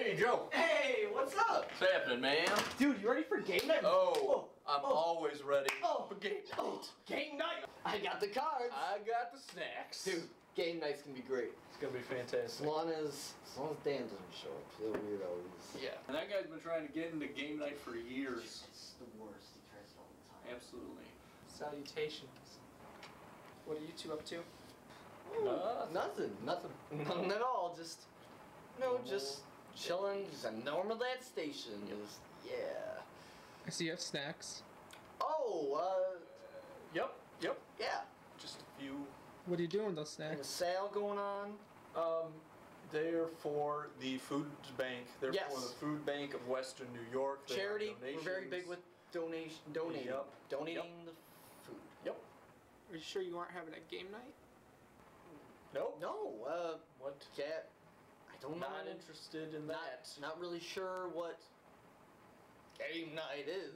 Hey, Joe. Hey, what's up? What's happening, man? Dude, you ready for game night? Oh, I'm always ready for game night. Oh, game night. I got the cards. I got the snacks. Dude, game night's gonna be great. It's gonna be fantastic. As long as Dan doesn't show up, the weirdo. Yeah. And that guy's been trying to get into game night for years. It's the worst. He tries it all the time. Absolutely. Salutations. What are you two up to? Nothing. Nothing at all. Just chilling. Just a normal at station. Just yeah. I see you have snacks. Oh, Yep. yeah. Just a few. What are you doing with those There's a snacks? sale going on. They're for the food bank. They're Yes. for the food bank of Western New York. They have Charity. We're very big donations. with donating. Yep. Donating the food. Yep. Are you sure you aren't having a game night? Nope. No, What? cat. I don't know. Not interested in that. Not really sure what game night is.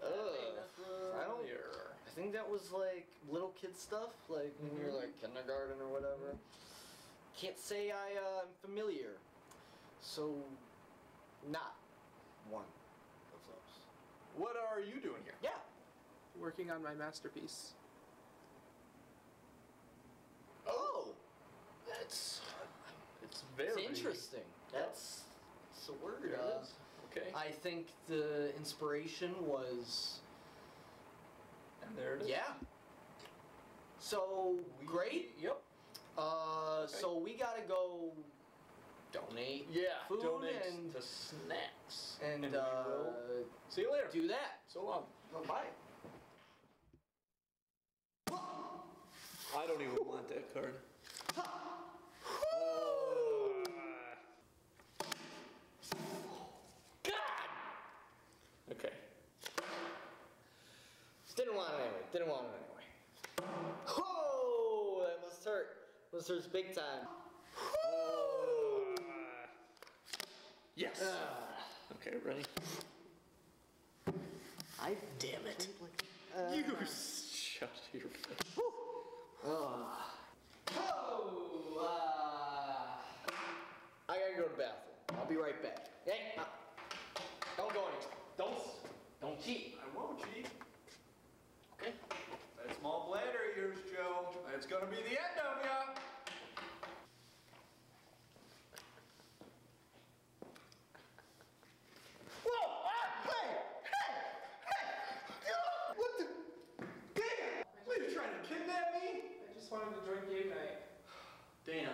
I don't. I think that was like little kid stuff, like when you're like kindergarten or whatever. Can't say I'm familiar, so not one of those. What are you doing here? Yeah. Working on my masterpiece. Oh, It's very it's interesting. That's the word. There it is. Okay. I think the inspiration was. And there it is. Yeah. So great. Yep. So we gotta go donate. Yeah. Food donate and to snacks. and we will see you later. do that. So long. Bye. I don't even want that card. God. Okay. Didn't want it anyway. Oh, that must hurt. Must hurt big time. Yes. Okay, ready? Damn it. You shut your face. I gotta go to the bathroom. I'll be right back. Hey, don't go anywhere. Don't cheat. I won't cheat. Okay. That small bladder of yours, Joe. It's gonna be the end of ya. Whoa! Hey! What the? Dan! What, are you trying to kidnap me? I just wanted to join game night. Dan,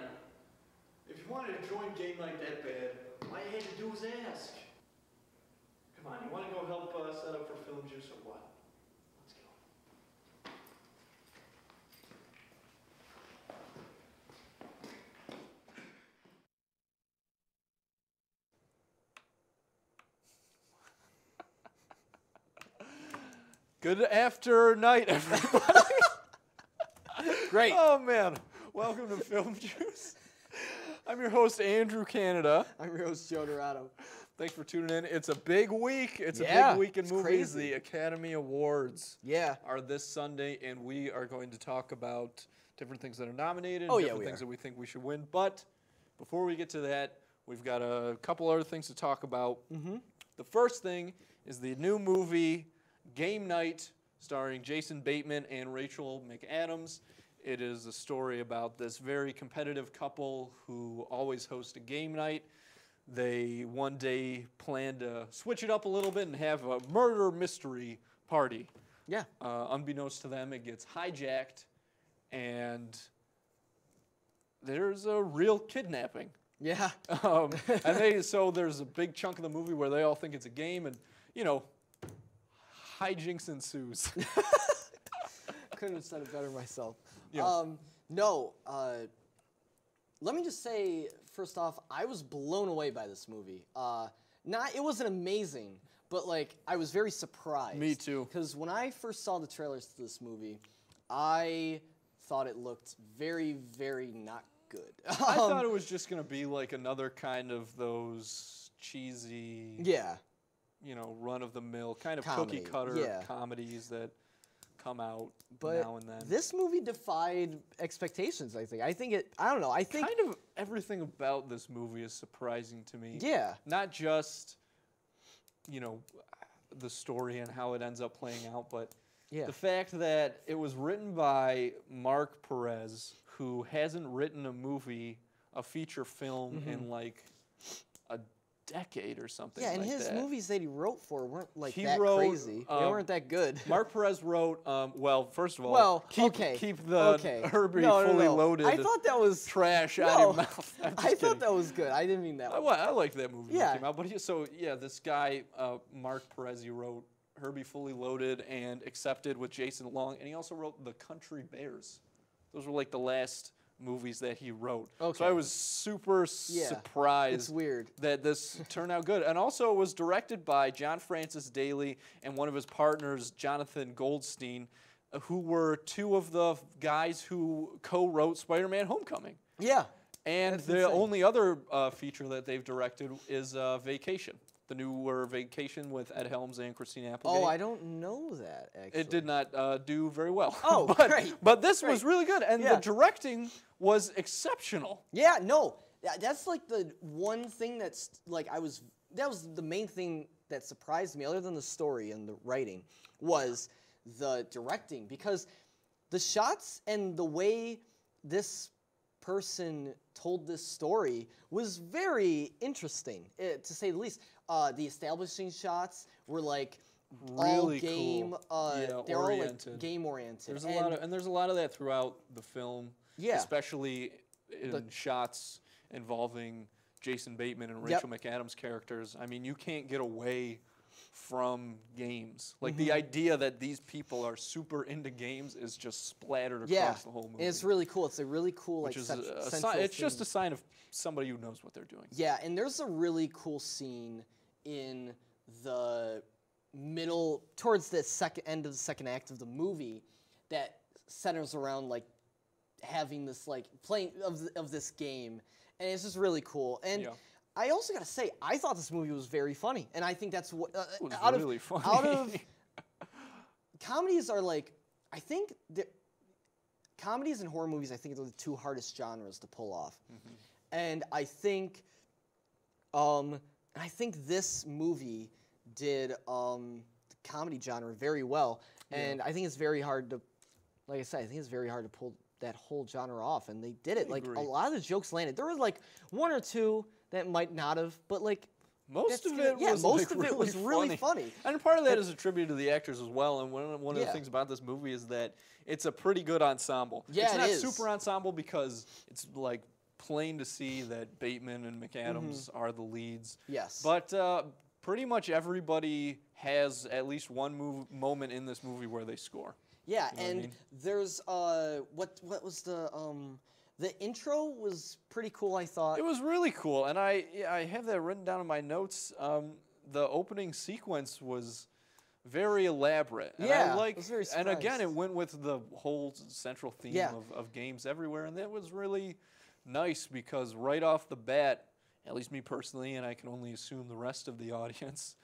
if you wanted to join game night that bad, all you had to do was ask. Come on, you want to go help set up for Film Juice or what? Let's go. Good after night, everybody. Great. Oh man, welcome to Film Juice. I'm your host, Andrew Canada. I'm your host, Joe Dorado. Thanks for tuning in. It's a big week. It's a Yeah, big week in it's movies. crazy. The Academy Awards Yeah. are this Sunday, and we are going to talk about different things that are nominated, Oh, yeah, different we things are. that we think we should win. But before we get to that, we've got a couple other things to talk about. The first thing is the new movie, Game Night, starring Jason Bateman and Rachel McAdams. It is a story about this very competitive couple who always host a game night. They one day plan to switch it up a little bit and have a murder mystery party. Yeah. Unbeknownst to them, it gets hijacked, and there's a real kidnapping. Yeah. So there's a big chunk of the movie where they all think it's a game, and hijinks ensues. Couldn't have said it better myself. Yeah. Let me just say, first off, I was blown away by this movie. It wasn't amazing, but like I was very surprised. Me too. Because when I first saw the trailers to this movie, I thought it looked very, very not good. I thought it was just going to be like another kind of those cheesy, Yeah. run-of-the-mill kind of Comedy, cookie-cutter yeah. comedies that come out But now and then. this movie defied expectations, I think. I don't know, I think... Kind of everything about this movie is surprising to me. Yeah. Not just, you know, the story and how it ends up playing out, but the fact that it was written by Mark Perez, who hasn't written a movie, a feature film in like a decade or something. Yeah, and like his that. movies that he wrote for weren't like He that wrote, crazy. They weren't that good. Mark Perez wrote, well, first of all, keep the Herbie fully loaded I thought that was trash out of your mouth. I thought that was good. I didn't mean that. I liked that movie when it came out. But this guy, Mark Perez, he wrote Herbie Fully Loaded and Accepted with Jason Long, and he also wrote The Country Bears. Those were like the last movies that he wrote. Okay. So I was super surprised it's weird. that this turned out good. And also it was directed by John Francis Daley and one of his partners, Jonathan Goldstein, who were two of the guys who co-wrote Spider-Man Homecoming. Yeah. And the only other feature that they've directed is Vacation. The newer Vacation with Ed Helms and Christina Applegate. Oh, I don't know that, actually. It did not do very well. Oh, great. But this was really good, and the directing was exceptional. Yeah, no. That's like the one thing that's, like, that was the main thing that surprised me, other than the story and the writing, was the directing. Because the shots and the way this person told this story was very interesting, to say the least. The establishing shots were like really all game, cool. they're all like game oriented. There's a lot of that throughout the film, especially in shots involving Jason Bateman and Rachel McAdams characters. I mean, you can't get away from games. Like the idea that these people are super into games is just splattered across the whole movie. And it's really cool. It's a really cool, like, it's just a sign of somebody who knows what they're doing. Yeah, and there's a really cool scene in the middle, towards the end of the second act of the movie, that centers around like having this like playing of this game, and it's just really cool. And I also gotta say, I thought this movie was very funny, and I think that's what out of comedies are like, I think comedies and horror movies, I think, are the two hardest genres to pull off, and I think this movie did the comedy genre very well, and I think it's very hard to, like I said, I think it's very hard to pull that whole genre off, and they did it. Like, a lot of the jokes landed. There was like one or two that might not have, but like most of it was really funny. And part of that is attributed to the actors as well. And one of the things about this movie is that it's a pretty good ensemble. Yeah, it's not super ensemble because it's like plain to see that Bateman and McAdams are the leads. Yes. But pretty much everybody has at least one moment in this movie where they score. Yeah, you know and what I mean? there's what was the intro was pretty cool, I thought. It was really cool, and I have that written down in my notes. The opening sequence was very elaborate. And I was was very surprised. And again, it went with the whole central theme of games everywhere, and that was really nice because right off the bat, at least me personally, and I can only assume the rest of the audience,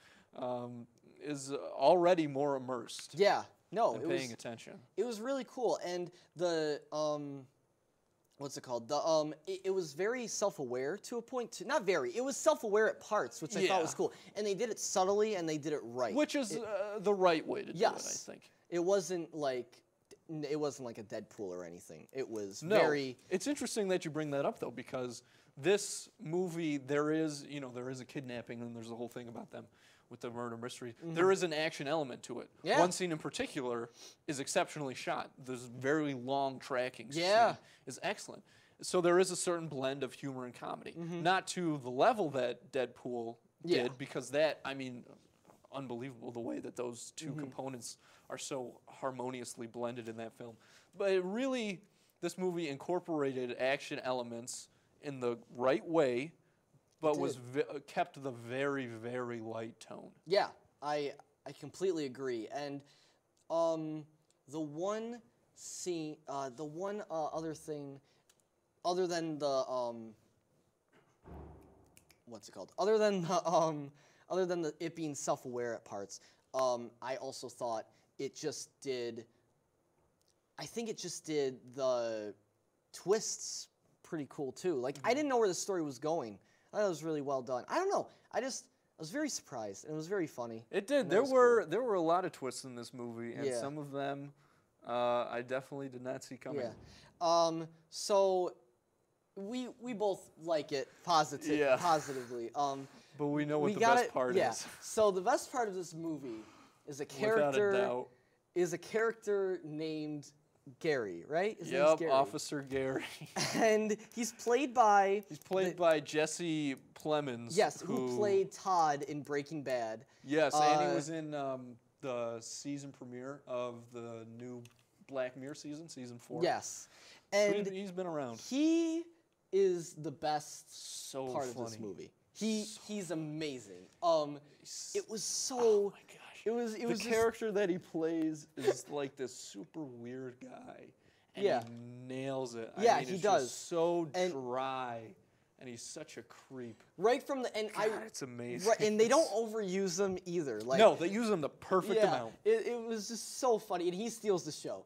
is already more immersed. Yeah, no, and paying attention. It was really cool, and the what's it called? It was very self-aware to a point. Not very. It was self-aware at parts, which I thought was cool, and they did it subtly and they did it right. Which is the right way to do it, I think. It wasn't like a Deadpool or anything. It was very. It's interesting that you bring that up though, because this movie, there is a kidnapping and there's a whole thing about them with the murder mystery. There is an action element to it. Yeah. One scene in particular is exceptionally shot. This very long tracking scene is excellent. So there is a certain blend of humor and comedy. Not to the level that Deadpool did, because that, I mean, unbelievable the way that those two components are so harmoniously blended in that film. But it really, this movie incorporated action elements in the right way, but kept the very, very light tone. Yeah, I completely agree. And the one scene, other thing, other than the what's it called? Other than it being self-aware at parts, I also thought it just did I think it just did the twists pretty cool too. Like I didn't know where the story was going. I thought it was really well done. I don't know. I was very surprised, and it was very funny. It did. There were a lot of twists in this movie, and some of them I definitely did not see coming. Yeah. So we both like it positively. But we know what the best part is. So the best part of this movie is a character. Without a doubt. Is a character named Gary, right? His name's Yep, Gary. Officer Gary. And he's played by... He's played by Jesse Plemons. Yes, who played Todd in Breaking Bad. Yes, and he was in the season premiere of the new Black Mirror season 4. Yes. And so he's been around. He is the best part funny. of this movie. He's amazing. It was so... Oh my gosh. It was the character that he plays is like this super weird guy, and he nails it. I mean, he it's does. Just so dry, and he's such a creep. Right from the end, it's amazing. Right, and they don't overuse him either. Like, no, they use him the perfect amount. It was just so funny, and he steals the show.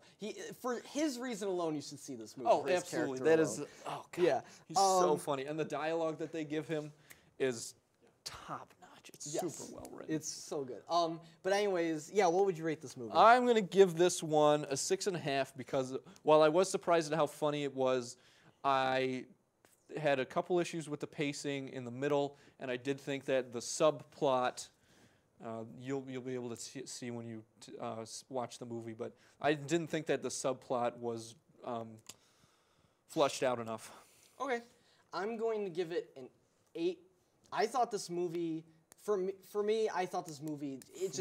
For his reason alone, you should see this movie. Oh, absolutely. That is. Oh God. Yeah, he's so funny, and the dialogue that they give him is top notch. It's super well written. It's so good. But anyways, yeah, what would you rate this movie? I'm going to give this one a 6.5 because while I was surprised at how funny it was, I had a couple issues with the pacing in the middle, and I did think that the subplot, you'll be able to see when you watch the movie, but I didn't think that the subplot was fleshed out enough. Okay. I'm going to give it an 8. I thought this movie... For me, I thought this movie, it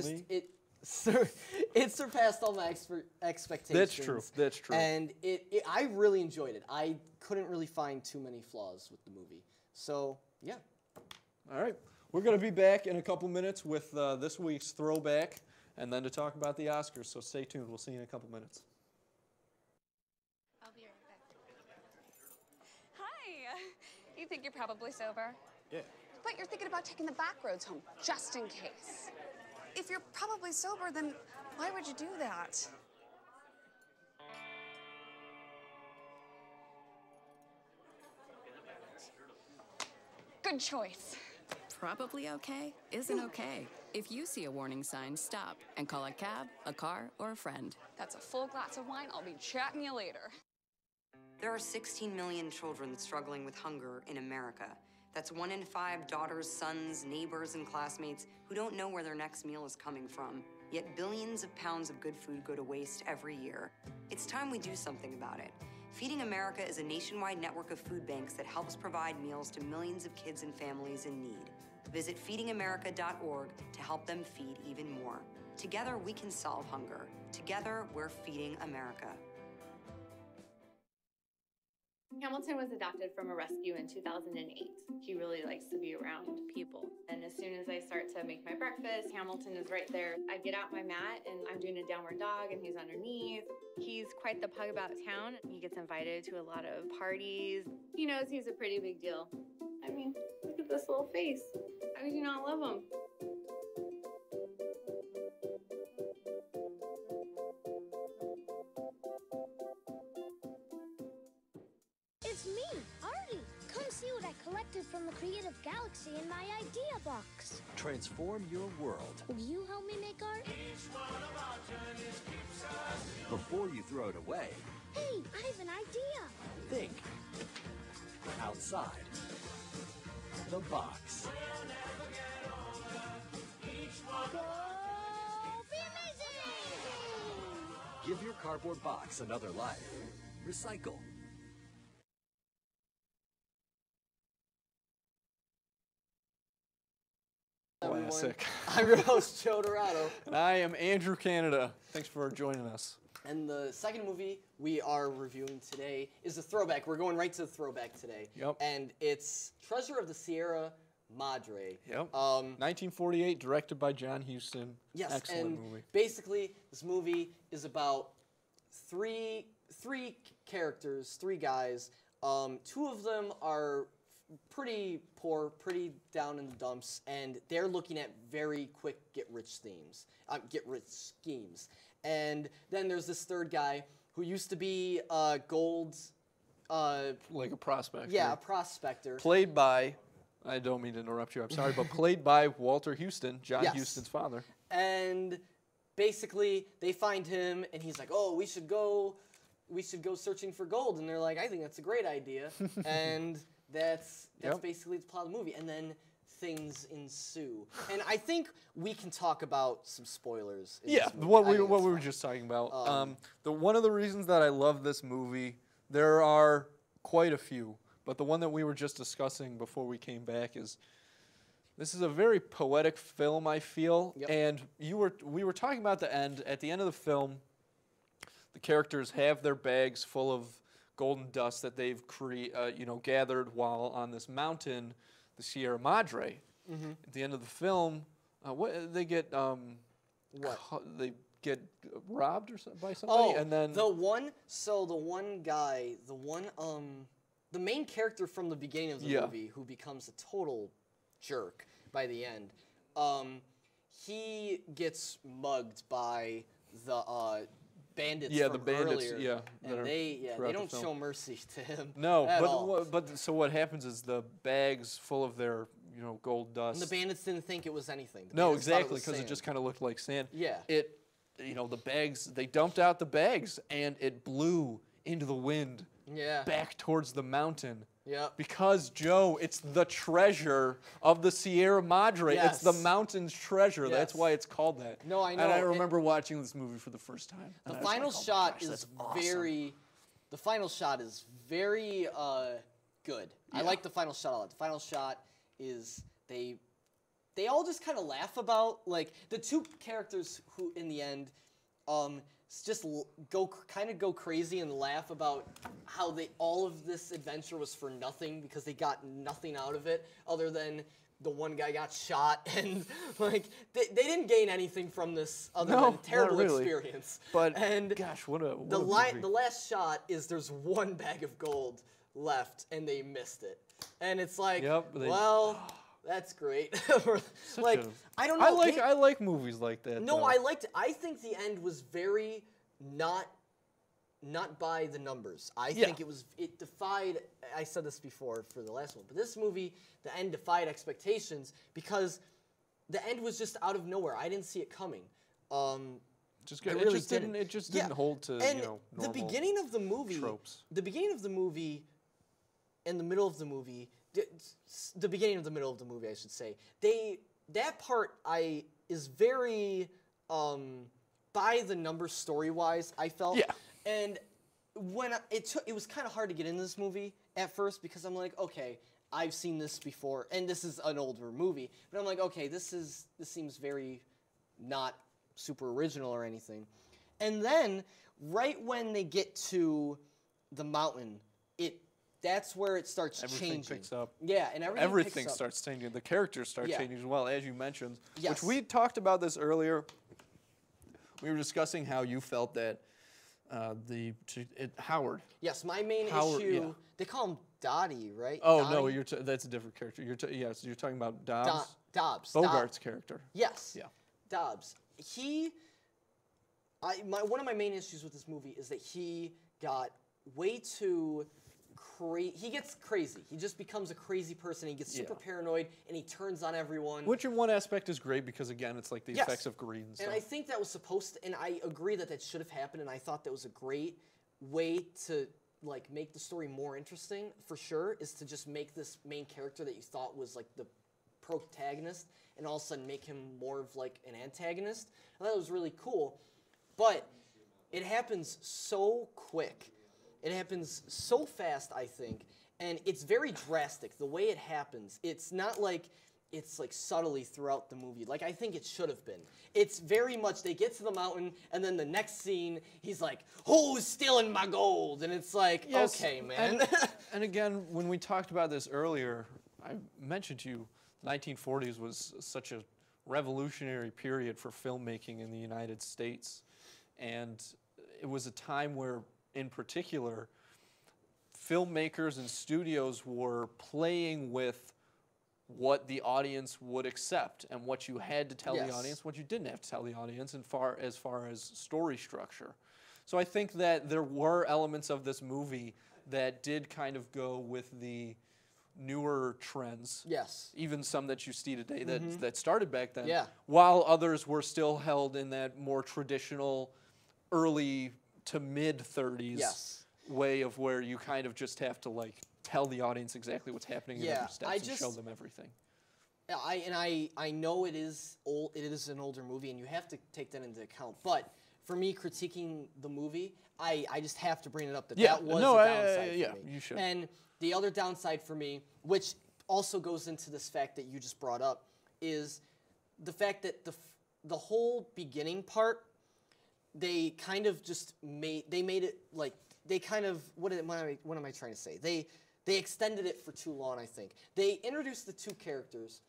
surpassed all my expectations. That's true. And I really enjoyed it. I couldn't really find too many flaws with the movie. So, yeah. All right. We're going to be back in a couple minutes with this week's throwback and then to talk about the Oscars. So stay tuned. We'll see you in a couple minutes. I'll be right back. Hi. You think you're probably sober? Yeah. But you're thinking about taking the back roads home, just in case. If you're probably sober, then why would you do that? Good choice. Probably okay isn't okay. If you see a warning sign, stop and call a cab, a car, or a friend. That's a full glass of wine. I'll be chatting you later. There are 16 million children struggling with hunger in America. That's 1 in 5 daughters, sons, neighbors, and classmates who don't know where their next meal is coming from. Yet billions of pounds of good food go to waste every year. It's time we do something about it. Feeding America is a nationwide network of food banks that helps provide meals to millions of kids and families in need. Visit feedingamerica.org to help them feed even more. Together, we can solve hunger. Together, we're feeding America. Hamilton was adopted from a rescue in 2008. He really likes to be around people. And as soon as I start to make my breakfast, Hamilton is right there. I get out my mat and I'm doing a downward dog and he's underneath. He's quite the pug about town. He gets invited to a lot of parties. He knows he's a pretty big deal. I mean, look at this little face. How could you not love him? It's me, Artie. Come see what I collected from the Creative Galaxy in my idea box. Transform your world. Will you help me make art? Before you throw it away, Hey, I have an idea. think outside the box. Go be amazing! Give your cardboard box another life. Recycle. Classic. I'm your host, Joe Dorado. And I am Andrew Canada. Thanks for joining us. And the second movie we are reviewing today is a throwback. We're going right to the throwback today. Yep. And it's Treasure of the Sierra Madre. Yep. 1948, directed by John Huston. Yes, Excellent and movie. basically this movie is about three characters, 3 guys. 2 of them are pretty poor, pretty down in the dumps, and they're looking at very quick get-rich schemes. And then there's this third guy who used to be Gold's. Like a prospector. Yeah, a prospector. Played by, I don't mean to interrupt you, I'm sorry, but played by Walter Houston, John Yes. Huston's father. And basically, they find him, and he's like, "Oh, we should go searching for gold." And they're like, "I think that's a great idea." And that's basically the plot of the movie. And then things ensue. And I think we can talk about some spoilers. In Yeah, this movie. what I we think it's were fine. just talking about. One of the reasons that I love this movie, there are quite a few, but the one that we were just discussing before we came back is, this is a very poetic film, I feel. Yep. And we were talking about the end. At the end of the film, the characters have their bags full of golden dust that they've gathered while on this mountain, the Sierra Madre. At the end of the film, they get they get robbed or something by somebody, and then the one guy, the main character from the beginning of the movie, who becomes a total jerk by the end, he gets mugged by the bandits from earlier. And they don't show mercy to him. No, at all. but so what happens is the bags full of their gold dust. And the bandits didn't think it was anything. No, exactly, because it just kind of looked like sand. Yeah. The bags, they dumped out the bags, and it blew into the wind back towards the mountain. Yeah. Because, Joe, it's the treasure of the Sierra Madre. Yes. It's the mountain's treasure. Yes. That's why it's called that. No, I know. And I remember watching this movie for the first time. The final shot is very good. I like the final shot a lot. The final shot is they all just kind of laugh about, like, the two characters who in the end just go crazy and laugh about how all of this adventure was for nothing, because they got nothing out of it other than the one guy got shot, and like they didn't gain anything from this other than terrible experience. But and gosh, what a the movie. last shot is there's one bag of gold left and they missed it, and it's like, that's great. I don't know. I like movies like that. No, though. I liked it. I think the end was very not by the numbers. I think it defied, I said this before for the last one, but this movie, the end defied expectations because the end was just out of nowhere. I didn't see it coming. It just didn't hold to normal the beginning of the movie, tropes. The beginning of the movie and the middle of the movie, the beginning of the middle of the movie, I should say, that part is very by the numbers story-wise, I felt. Yeah. And when it was kind of hard to get into this movie at first because I'm like, okay, I've seen this before, and this is an older movie, but I'm like, okay, this seems very not super original or anything. And then right when they get to the mountain, that's where it starts changing. Everything picks up. Yeah, and everything starts changing. The characters start changing as well, as you mentioned. Yes. Which we talked about this earlier. We were discussing how you felt that Howard. Yes, my main issue. They call him Dottie, right? Oh Dottie? no, that's a different character. You're talking about Dobbs. Dobbs. Bogart's character. Yes. Yeah. Dobbs. One of my main issues with this movie is that he got way too he gets crazy. He just becomes a crazy person. He gets super paranoid, and he turns on everyone. Which in one aspect is great because, again, it's like the effects of greed and stuff. And I think that was supposed to, and I agree that should have happened, and I thought that was a great way to like make the story more interesting, for sure, is to just make this main character that you thought was like the protagonist, and all of a sudden make him more of like an antagonist. I thought it was really cool, but it happens so quick. It happens so fast, I think, and it's very drastic. The way it happens, it's not like it's like subtly throughout the movie. Like I think it should have been. It's very much they get to the mountain, and then the next scene, he's like, "Who's stealing my gold?" And it's like, okay, man. And again, when we talked about this earlier, I mentioned to you, the 1940s was such a revolutionary period for filmmaking in the United States, and it was a time where, in particular, filmmakers and studios were playing with what the audience would accept and what you had to tell the audience, what you didn't have to tell the audience, as far as story structure. So I think that there were elements of this movie that did kind of go with the newer trends. Yes. Even some that you see today that started back then. Yeah. While others were still held in that more traditional early to mid 30s way of where you kind of just have to like tell the audience exactly what's happening in every step and show them everything. I know it is old. It is an older movie, and you have to take that into account. But for me, critiquing the movie, I just have to bring it up that that was a downside for me. You should. And the other downside for me, which also goes into this fact that you just brought up, is the fact that the whole beginning part, they kind of just made it like they kind of what am I trying to say? They extended it for too long. I think they introduced the two characters.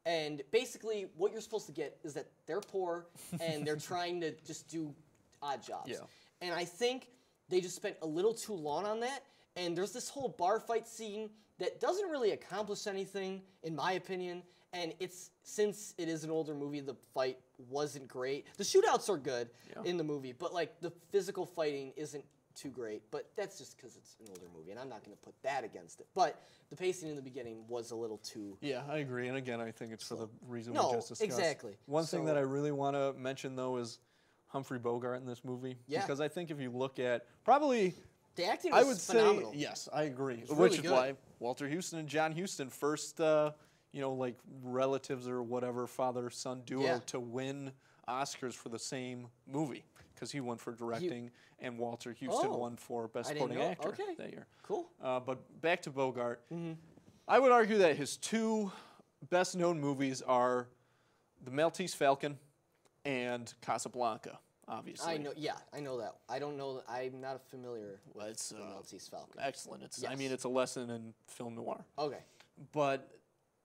And basically, what you're supposed to get is that they're poor and they're trying to just do odd jobs. Yeah. And I think they just spent a little too long on that. And there's this whole bar fight scene that doesn't really accomplish anything, in my opinion. And since it is an older movie, the fight wasn't great. The shootouts are good in the movie, but like the physical fighting isn't too great. But that's just because it's an older movie, and I'm not going to put that against it. But the pacing in the beginning was a little too... Yeah, I agree. And again, I think it's for the reason we just discussed. Exactly. One thing that I really want to mention, though, is Humphrey Bogart in this movie. Yeah. Because I think if you look at probably... The acting was phenomenal. Say, yes, I agree. Which is why Walter Houston and John Huston, first, like relatives or whatever, father-son duo to win Oscars for the same movie. Because he won for directing, and Walter Houston won for Best Supporting Actor that year. Cool. But back to Bogart. I would argue that his two best-known movies are The Maltese Falcon and Casablanca, obviously. I know that. I don't know. I'm not familiar with The Maltese Falcon. Excellent. I mean, it's a lesson in film noir. Okay.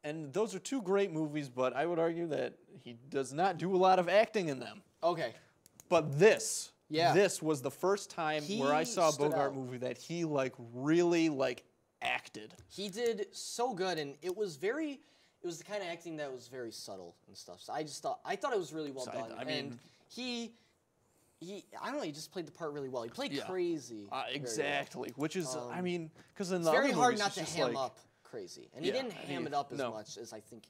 And those are two great movies, but I would argue that he does not do a lot of acting in them. Okay. But this was the first time where I saw a Bogart movie that he really acted. He did so good, and it was the kind of acting that was very subtle and stuff. So I thought it was really well done. I mean, and he I don't know, he just played the part really well. He played crazy. Exactly, well. which is I mean, because in it's the very other hard movies, not to ham up crazy, and he didn't ham it up as much as I think.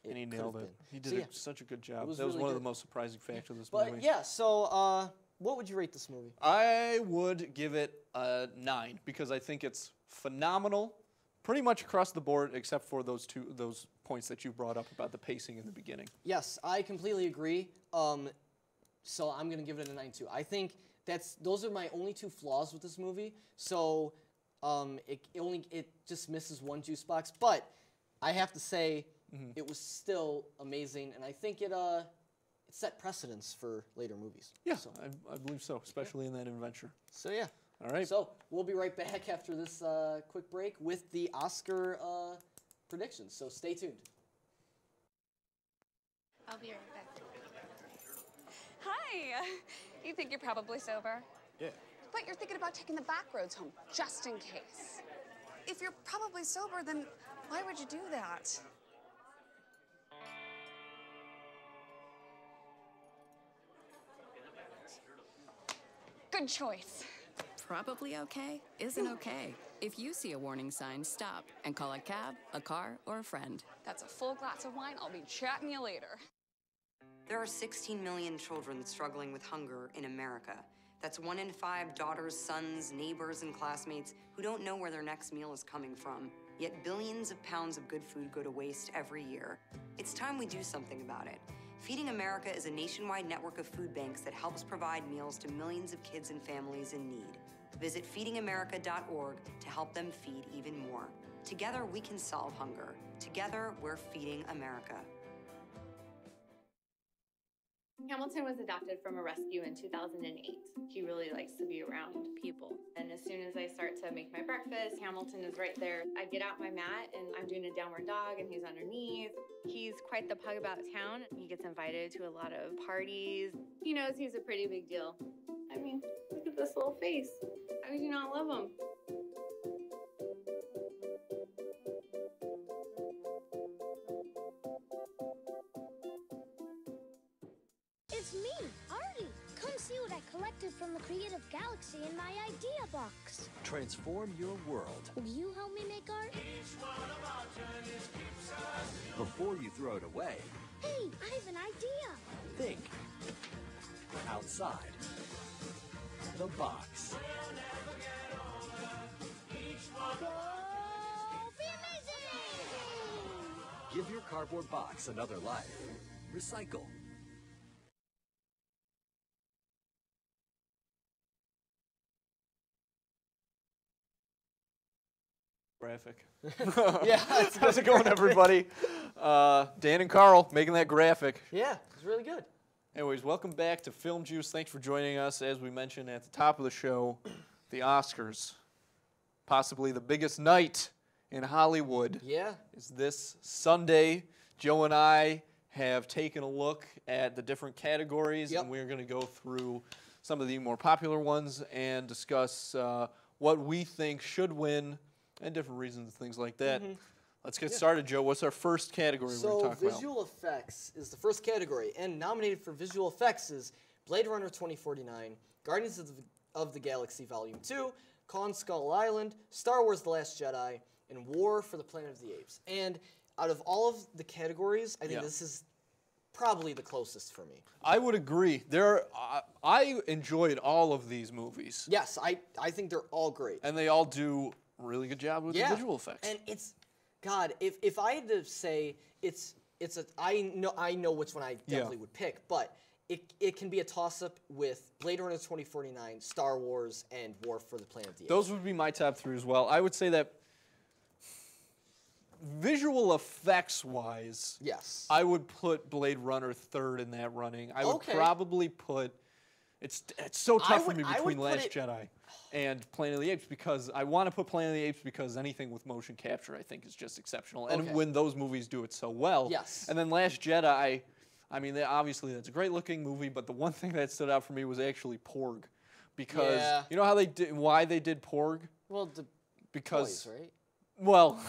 And he nailed it. He did such a good job. That was really one of the most surprising facts of this movie. movie. Yeah, so what would you rate this movie? I would give it a 9 because I think it's phenomenal, pretty much across the board, except for those points that you brought up about the pacing in the beginning. Yes, I completely agree. So I'm gonna give it a 9 too. I think those are my only two flaws with this movie. So it just misses one juice box, but I have to say. It was still amazing, and I think it set precedence for later movies. Yeah, so. I believe so, especially in that adventure. So yeah. All right. So we'll be right back after this quick break with the Oscar predictions. So stay tuned. I'll be right back. Hi. You think you're probably sober? Yeah. But you're thinking about taking the back roads home, just in case. If you're probably sober, then why would you do that? Good choice. Probably okay isn't okay. If you see a warning sign, stop and call a cab, a car, or a friend. That's a full glass of wine. I'll be chatting you later. There are 16 million children struggling with hunger in America. That's 1 in 5 daughters, sons, neighbors, and classmates who don't know where their next meal is coming from. Yet billions of pounds of good food go to waste every year. It's time we do something about it. Feeding America is a nationwide network of food banks that helps provide meals to millions of kids and families in need. Visit feedingamerica.org to help them feed even more. Together, we can solve hunger. Together, we're feeding America. Hamilton was adopted from a rescue in 2008. He really likes to be around people. And as soon as I start to make my breakfast, Hamilton is right there. I get out my mat and I'm doing a downward dog and he's underneath. He's quite the pug about town. He gets invited to a lot of parties. He knows he's a pretty big deal. I mean, look at this little face. How could you not love him? It's me, Artie. Come see what I collected from the creative galaxy in my idea box. Transform your world Will you help me make art? before you throw it away. Hey, I have an idea. Think outside the box. Go be amazing! Give your cardboard box another life. Recycle. Graphic. Yeah, How's it going, everybody? Dan and Carl making that graphic. Yeah, it's really good. Anyways, welcome back to Film Juice. Thanks for joining us. As we mentioned at the top of the show, the Oscars, possibly the biggest night in Hollywood, is this Sunday. Joe and I have taken a look at the different categories, and we're going to go through some of the more popular ones and discuss what we think should win and different reasons, things like that. Let's get started, Joe. What's our first category we're going to talk about? So visual effects is the first category, and nominated for visual effects is Blade Runner 2049, Guardians of the Galaxy Volume 2, Kong Skull Island, Star Wars The Last Jedi, and War for the Planet of the Apes. And out of all of the categories, I think this is probably the closest for me. I would agree. I enjoyed all of these movies. Yes, I think they're all great. And they all do a really good job with the visual effects. And it's, God, if I had to say I know which one I definitely would pick, but it can be a toss-up with Blade Runner 2049, Star Wars, and War for the Planet of the Apes. Those would be my top three as well. I would say that visual effects-wise, I would put Blade Runner third in that running. I would probably put, it's so tough for me between Last Jedi and Planet of the Apes, because I want to put Planet of the Apes because anything with motion capture I think is just exceptional. And when those movies do it so well. And then Last Jedi, I mean, obviously that's a great looking movie, but the one thing that stood out for me was actually Porg. Because you know how they did, why they did Porg? Well, because toys, right? Well,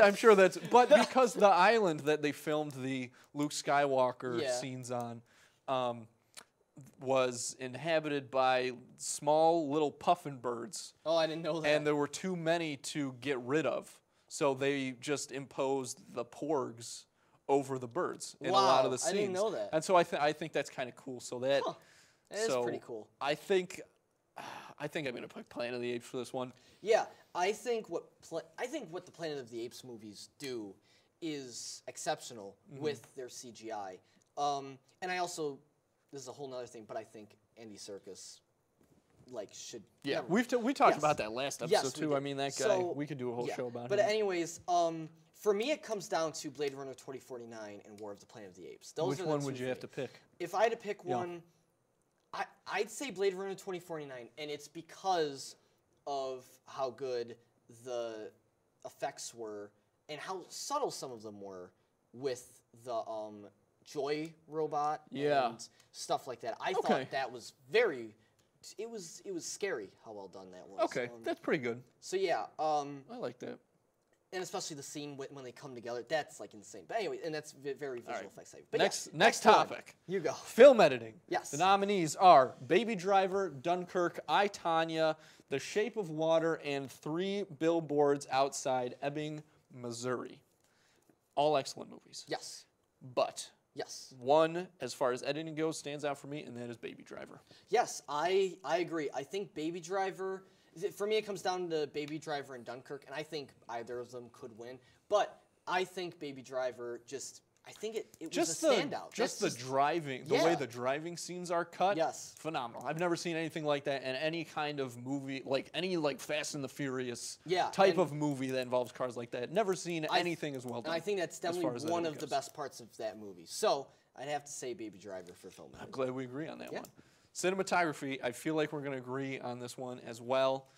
I'm sure that's, but because the island that they filmed the Luke Skywalker scenes on was inhabited by small little puffin birds. Oh, I didn't know that. And there were too many to get rid of, so they just imposed the porgs over the birds in a lot of the scenes. I didn't know that. And so I think that's kind of cool. So that is pretty cool. I think I'm going to pick Planet of the Apes for this one. Yeah, I think what the Planet of the Apes movies do is exceptional with their CGI. And I also, this is a whole nother thing, but I think Andy Serkis should. Yeah, we talked about that last episode too. I mean, that guy. So, we could do a whole show about him. But anyways, for me, it comes down to Blade Runner 2049 and War of the Planet of the Apes. Which one would you have to pick? If I had to pick one, I'd say Blade Runner 2049, and it's because of how good the effects were and how subtle some of them were with the Joy robot and stuff like that. I thought that was very. It was scary how well done that was. Okay, that's pretty good. So yeah, I like that. And especially the scene when they come together, that's insane. But anyway, and that's very visual effects heavy. But next topic. You go. Film editing. Yes. The nominees are Baby Driver, Dunkirk, I, Tonya, The Shape of Water, and 3 Billboards Outside Ebbing, Missouri. All excellent movies. Yes. But one, as far as editing goes, stands out for me, and that is Baby Driver. Yes, I agree. I think Baby Driver. For me, it comes down to Baby Driver and Dunkirk, and I think either of them could win. But I think Baby Driver I think it was a standout. Just the driving, the way the driving scenes are cut, phenomenal. I've never seen anything like that in any kind of movie, any Fast and the Furious type of movie that involves cars like that. Never seen anything as well done. And I think that's definitely one of the best parts of that movie. So I'd have to say Baby Driver for film. I'm glad we agree on that one. Cinematography, I feel like we're going to agree on this one as well.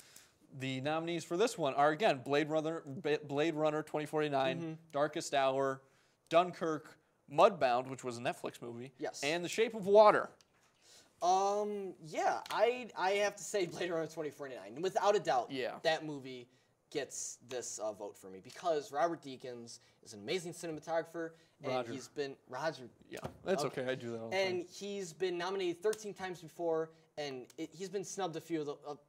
The nominees for this one are, again, Blade Runner 2049, Darkest Hour, Dunkirk, Mudbound, which was a Netflix movie, and The Shape of Water. Yeah, I have to say Blade Runner 2049. Without a doubt, that movie gets this vote for me because Robert Deakins is an amazing cinematographer, And Roger. he's been Roger. Yeah, that's okay. I do that all the And time. he's been nominated 13 times before, and he's been snubbed a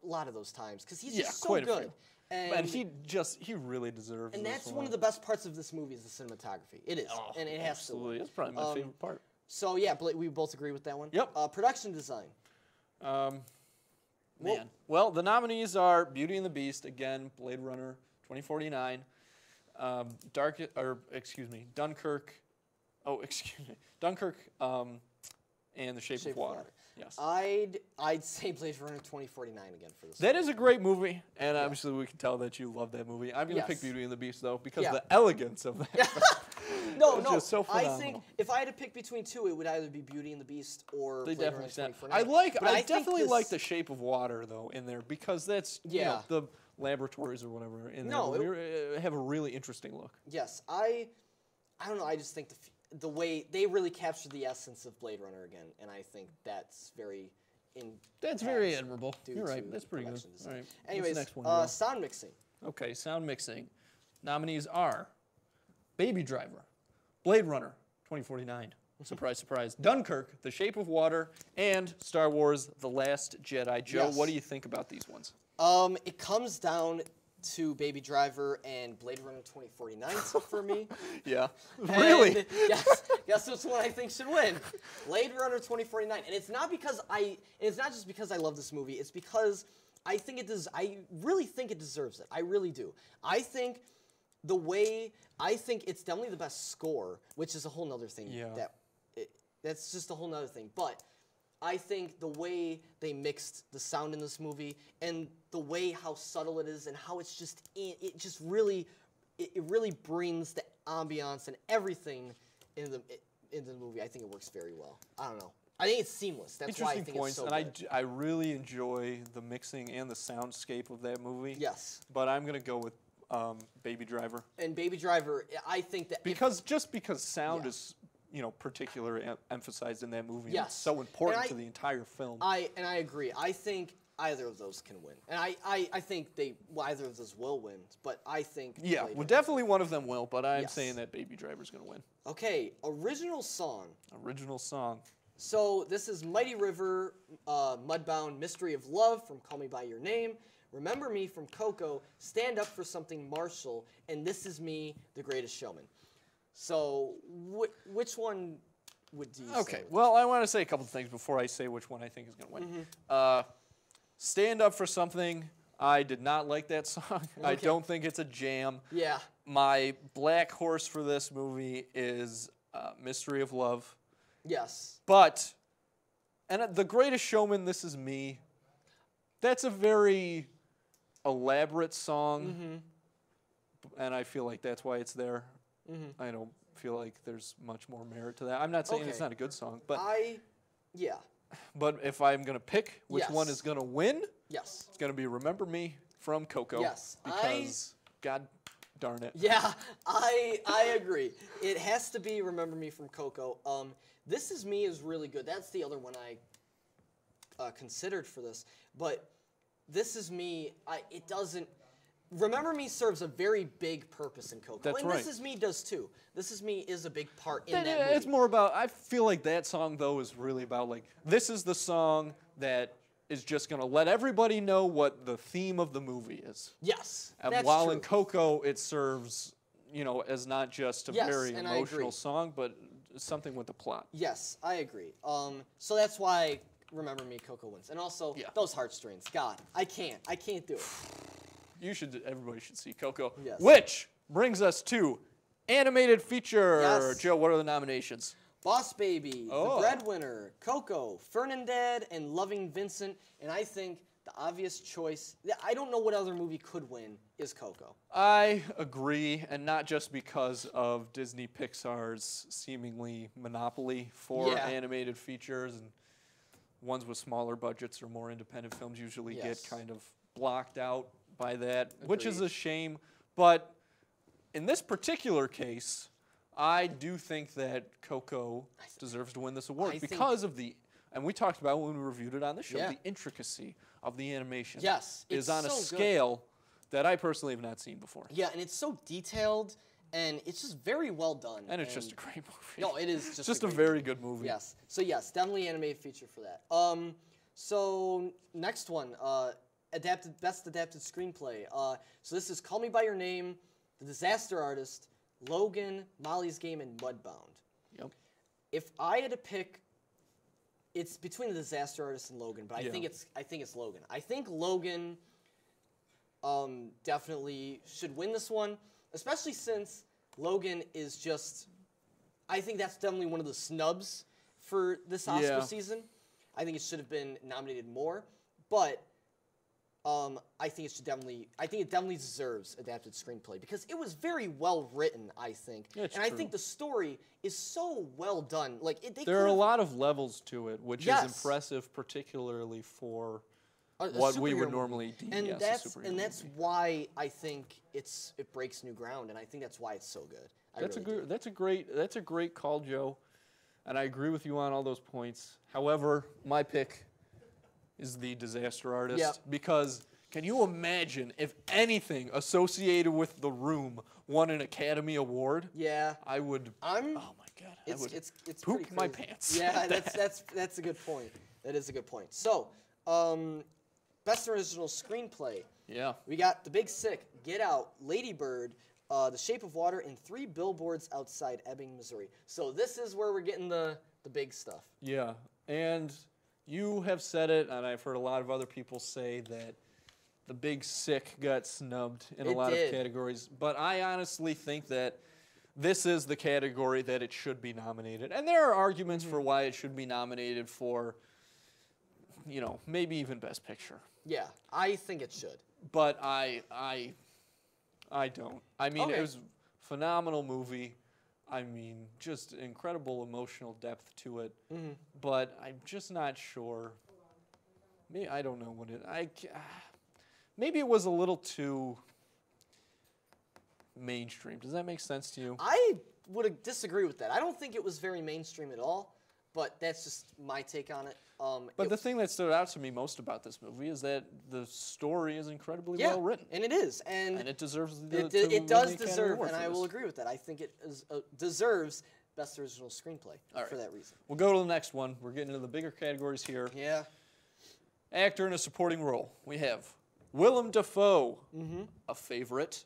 lot of those times because he's just so quite a good. few. And he really deserves. And this that's one of the best parts of this movie is the cinematography. It is, and it has absolutely. to. It's probably my favorite part. So yeah, we both agree with that one. Yep. Production design. Man. Well, the nominees are Beauty and the Beast, again, Blade Runner 2049, Dunkirk. Oh, excuse me. Dunkirk and The Shape of Water. Yes. I'd say Blade Runner 2049 again for this. That is a great movie, and obviously we can tell that you love that movie. I'm going to pick Beauty and the Beast, though, because the elegance of that. No, just so I phenomenal. think if I had to pick between two, it would either be Beauty and the Beast or They Blade Runner definitely 2049. I definitely like The Shape of Water, though, in there, because that's you know, the laboratories or whatever in there have a really interesting look. Yes, I don't know. I just think the way they really captured the essence of Blade Runner again, and I think that's very very admirable. You're right. That's pretty good. All right. Anyways, What's the next one, sound mixing. Okay, sound mixing. Nominees are Baby Driver, Blade Runner 2049, surprise, surprise, Dunkirk, The Shape of Water, and Star Wars: The Last Jedi. Joe, what do you think about these ones? It comes down to Baby Driver and Blade Runner 2049 for me. Yeah. Really? Yes, which one I think should win. Blade Runner 2049. And it's not just because I love this movie, it's because I really think it deserves it. I really do. I think it's definitely the best score, which is a whole nother thing. Yeah. That's just a whole nother thing. But I think the way they mixed the sound in this movie and the way how subtle it is and how it's just it really brings the ambiance and everything into the movie. I think it works very well. I don't know. I think it's seamless. That's why I think it's so good. And I really enjoy the mixing and the soundscape of that movie. Yes. But I'm going to go with Baby Driver. And Baby Driver, I think that because sound is particularly emphasized in that movie. Yes. It's so important to the entire film. I agree. I think either of those can win. And I think either of those will win, but I think definitely one of them will, but I'm saying that Baby Driver's going to win. Okay, original song. Original song. So this is Mighty River, Mudbound, Mystery of Love from Call Me By Your Name, Remember Me from Coco, Stand Up for Something Marshall, and This Is Me, The Greatest Showman. So, which one would you say? Okay, well, I want to say a couple of things before I say which one I think is going to win. Stand Up for Something, I did not like that song. Okay. I don't think it's a jam. Yeah. My black horse for this movie is Mystery of Love. Yes. But, and The Greatest Showman, This Is Me, that's a very elaborate song, and I feel like that's why it's there. I don't feel like there's much more merit to that. I'm not saying it's not a good song, but But if I'm gonna pick which one is gonna win, it's gonna be "Remember Me" from Coco. Yes, because God darn it. Yeah, I agree. It has to be "Remember Me" from Coco. "This Is Me" is really good. That's the other one I considered for this, but "This Is Me," it doesn't. "Remember Me" serves a very big purpose in Coco. That's and right. "This Is Me" does too. "This Is Me" is a big part in that movie. It's more about, I feel like that song, though, is really about, like, this is the song that is just going to let everybody know what the theme of the movie is. Yes, and that's while true. in Coco, it serves, as not just a very emotional song, but something with the plot. Yes, I agree. So that's why "Remember Me" Coco wins. And also, those heartstrings. God, I can't do it. Everybody should see Coco. Yes. Which brings us to animated feature. Yes. Joe, what are the nominations? Boss Baby, The Breadwinner, Coco, Fernandad, and Loving Vincent. And I think the obvious choice, I don't know what other movie could win, is Coco. I agree, and not just because of Disney Pixar's seemingly monopoly for animated features, and ones with smaller budgets or more independent films usually get kind of blocked out by that, which is a shame. But in this particular case, I do think that Coco deserves to win this award because of and we talked about when we reviewed it on the show, the intricacy of the animation. Yes, is on a scale that I personally have not seen before. Yeah, and it's so detailed, and it's just very well done. And it's just a great movie. No, it is just a very good movie. Yes. So yes, definitely animated feature for that. So next one, best adapted screenplay. So this is Call Me by Your Name, The Disaster Artist, Logan, Molly's Game, and Mudbound. Yep. If I had to pick, it's between The Disaster Artist and Logan, but I think it's Logan. I think Logan definitely should win this one, especially since Logan is just, I think that's definitely one of the snubs for this Oscar season. I think it should have been nominated more, but I think it definitely deserves adapted screenplay because it was very well written, I think. It's I think the story is so well done. Like there are a lot of levels to it, which is impressive, particularly for what we would normally deem and that's why I think it breaks new ground, and I think that's why it's so good. That's a great call, Joe, and I agree with you on all those points. However, my pick is The Disaster Artist because can you imagine if anything associated with The Room won an Academy Award? Yeah, I would. Oh my God, it's poop my pants. Yeah, that's a good point. That is a good point. So, best original screenplay. Yeah, we got The Big Sick, Get Out, Lady Bird, The Shape of Water, and 3 Billboards Outside Ebbing, Missouri. So this is where we're getting the big stuff. Yeah, and you have said it, and I've heard a lot of other people say that The Big Sick got snubbed in a lot of categories. But I honestly think that this is the category that it should be nominated. And there are arguments for why it should be nominated for, you know, maybe even Best Picture. Yeah, I think it should. But I don't. I mean, it was a phenomenal movie. I mean, just incredible emotional depth to it. But I'm just not sure. Maybe I don't know what it. Maybe it was a little too mainstream. Does that make sense to you? I would disagree with that. I don't think it was very mainstream at all. But that's just my take on it. But the thing that stood out to me most about this movie is that the story is incredibly well written. And it is. And it deserves it does deserve, and I will agree with that. I think it deserves Best Original Screenplay for that reason. We'll go to the next one. We're getting into the bigger categories here. Yeah. Actor in a supporting role. We have Willem Dafoe, a favorite,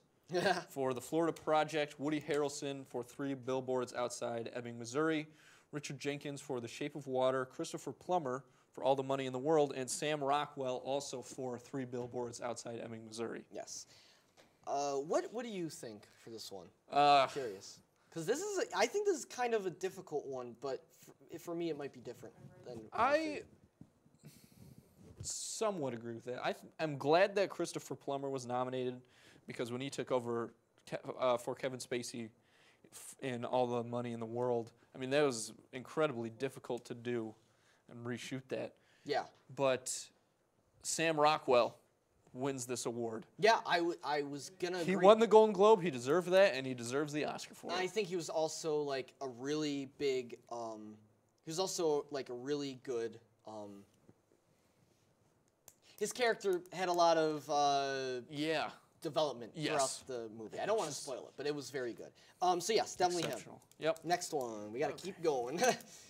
for The Florida Project. Woody Harrelson for 3 Billboards Outside Ebbing, Missouri. Richard Jenkins for The Shape of Water, Christopher Plummer for All the Money in the World, and Sam Rockwell also for 3 Billboards Outside Ebbing, Missouri. Yes. What do you think for this one? I'm curious. Because I think this is kind of a difficult one, but for me it might be different than I somewhat agree with that. I'm glad that Christopher Plummer was nominated because when he took over for Kevin Spacey in All the Money in the World, I mean, that was incredibly difficult to do and reshoot that. Yeah. But Sam Rockwell wins this award. Yeah, I was going to agree. He won the Golden Globe. He deserved that, and he deserves the Oscar for it. I think he was also, like, a really big, he was also, like, a really good, his character had a lot of, development throughout the movie. I don't want to spoil it, but it was very good. So yes, definitely him. Yep. Next one, we got to keep going.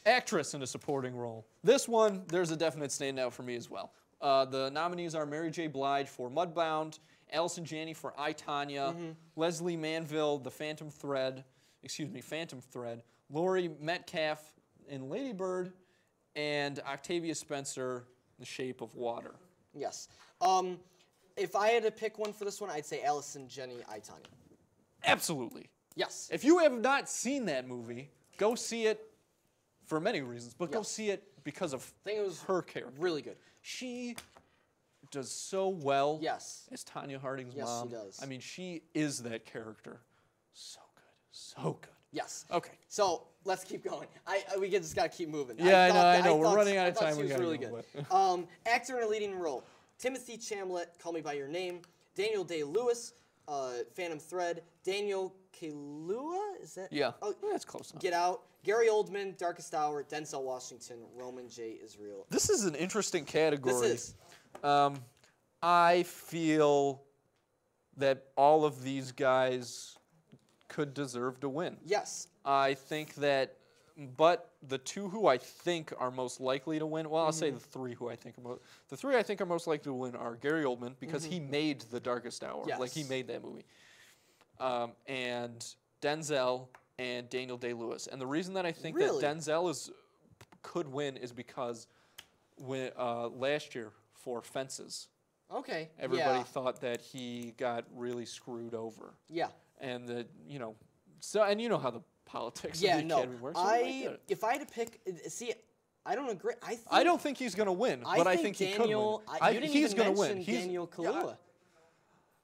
Actress in a supporting role. This one, there's a definite standout for me as well. The nominees are Mary J. Blige for Mudbound, Allison Janney for I, Tonya, Leslie Manville, Phantom Thread, Laurie Metcalf in Lady Bird, and Octavia Spencer, The Shape of Water. Yes. If I had to pick one for this one, I'd say Allison Janney, I, Tonya. Absolutely. Yes. If you have not seen that movie, go see it for many reasons, but go see it because of her character. Really good. She does so well as Tonya Harding's mom. Yes, she does. I mean, she is that character. So good. So good. Yes. Okay. So let's keep going. We just got to keep moving. Yeah, I know. We're running out of time. She was really good. Actor in a leading role. Timothy Chalamet, Call Me By Your Name. Daniel Day-Lewis, Phantom Thread. Daniel Kaluuya, is that? Yeah, that's close enough. Get Out. Gary Oldman, Darkest Hour. Denzel Washington, Roman J. Israel. This is an interesting category. This is. I feel that all of these guys could deserve to win. Yes. I think that, but the two who I think are most likely to win, well, I'll say the three who I think are most likely to win are Gary Oldman, because he made The Darkest Hour. Yes. Like, he made that movie. And Denzel and Daniel Day-Lewis. And the reason that I think that Denzel could win is because when last year for Fences, everybody thought that he got really screwed over. Yeah. And the and you know how the politics of the Academy works. So if I had to pick, see, I don't agree. I don't think he's going to win, but I think he could win. He's going to win. Daniel Kaluuya.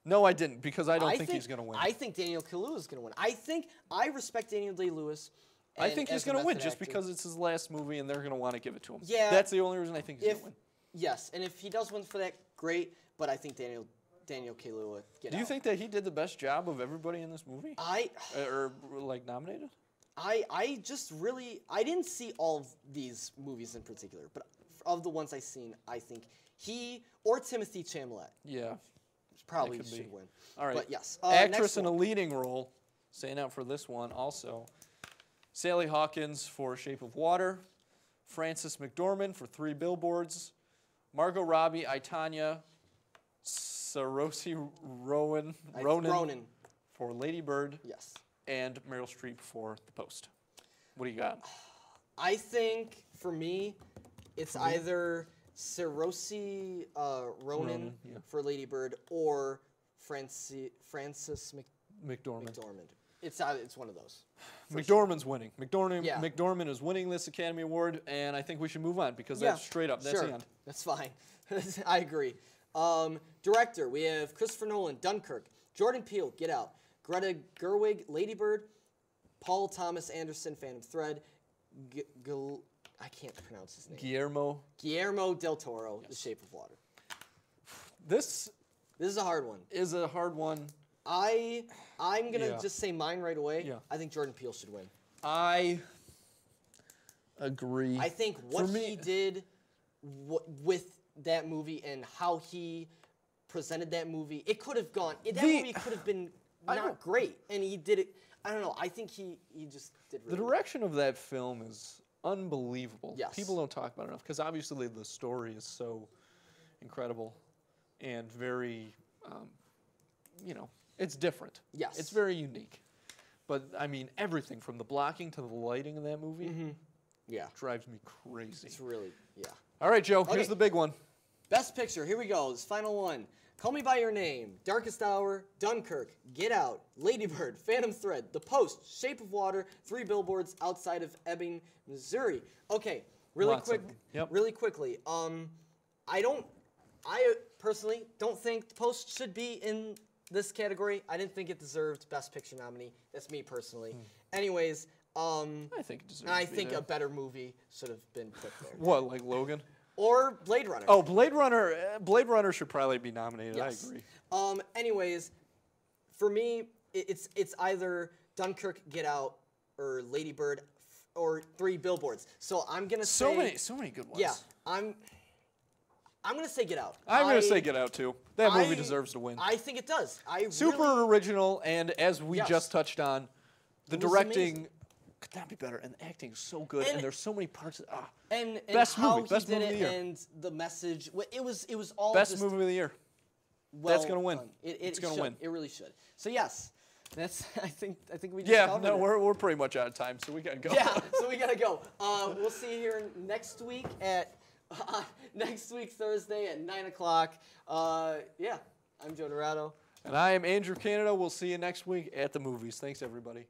No, I didn't, because I don't think he's going to win. I think Daniel Kaluuya is going to win. I respect Daniel Day-Lewis. I think he's going to win just because it's his last movie and they're going to want to give it to him. Yeah. That's the only reason I think he's going to win. Yes, and if he does win for that, great. But I think Daniel Kaluuya Do you think that he did the best job of everybody in this movie? Or like nominated? I just really, I didn't see all of these movies in particular, but of the ones I've seen, I think he or Timothy Chalamet. Yeah. Probably should win. All right. But yes. Actress in a leading role, staying out for this one also. Sally Hawkins for Shape of Water. Frances McDormand for 3 Billboards. Margot Robbie, Tanya, Saoirse Ronan for Lady Bird. Yes. And Meryl Streep for The Post. What do you got? I think, for me, it's either Saoirse Ronan for Lady Bird or Frances McDormand. It's one of those. McDormand's winning. McDormand is winning this Academy Award, and I think we should move on because that's straight up. That's the end. That's fine. I agree. Director, we have Christopher Nolan, Dunkirk. Jordan Peele, Get Out. Greta Gerwig, Lady Bird. Paul Thomas Anderson, Phantom Thread. I can't pronounce his name. Guillermo del Toro, The Shape of Water. This is a hard one. Is a hard one. I'm gonna just say mine right away. Yeah. I think Jordan Peele should win. I agree. I think what he did with that movie and how he presented that movie, it could have gone. That movie could have been not great, and he did it. I don't know. I think he just did. Really the direction of that film is unbelievable. Yes. People don't talk about it enough because obviously the story is so incredible and very, it's different. Yes. It's very unique. But, I mean, everything from the blocking to the lighting in that movie drives me crazy. It's really, All right, Joe, here's the big one. Best Picture, here we go. This final one. Call Me By Your Name, Darkest Hour, Dunkirk, Get Out, Lady Bird, Phantom Thread, The Post, Shape of Water, 3 Billboards Outside of Ebbing, Missouri. Okay, really quickly. I personally don't think The Post should be in this category. I didn't think it deserved Best Picture nominee. That's me personally. Anyways, I think it deserves. I think a better movie should have been put there. What, like Logan? Or Blade Runner. Oh, Blade Runner. Blade Runner should probably be nominated. Yes. I agree. Anyways, for me, it's either Dunkirk, Get Out, or Lady Bird, or 3 Billboards. So I'm gonna say so many good ones. Yeah, I'm gonna say Get Out. I'm gonna say Get Out too. That movie deserves to win. I think it does. Super original, and as we just touched on, the directing could not be better, and the acting is so good, and there's so many parts. And best how movie, best he did movie of the year. And the message, it was all best just movie of the year. Well that's gonna win. It's gonna win. It really should. So yes, that's. I think we just covered it. we're pretty much out of time, so we gotta go. Yeah, so we gotta go. We'll see you here next week at next week Thursday at 9 o'clock. I'm Joe Dorado. And I am Andrew Canada. We'll see you next week at the movies. Thanks, everybody.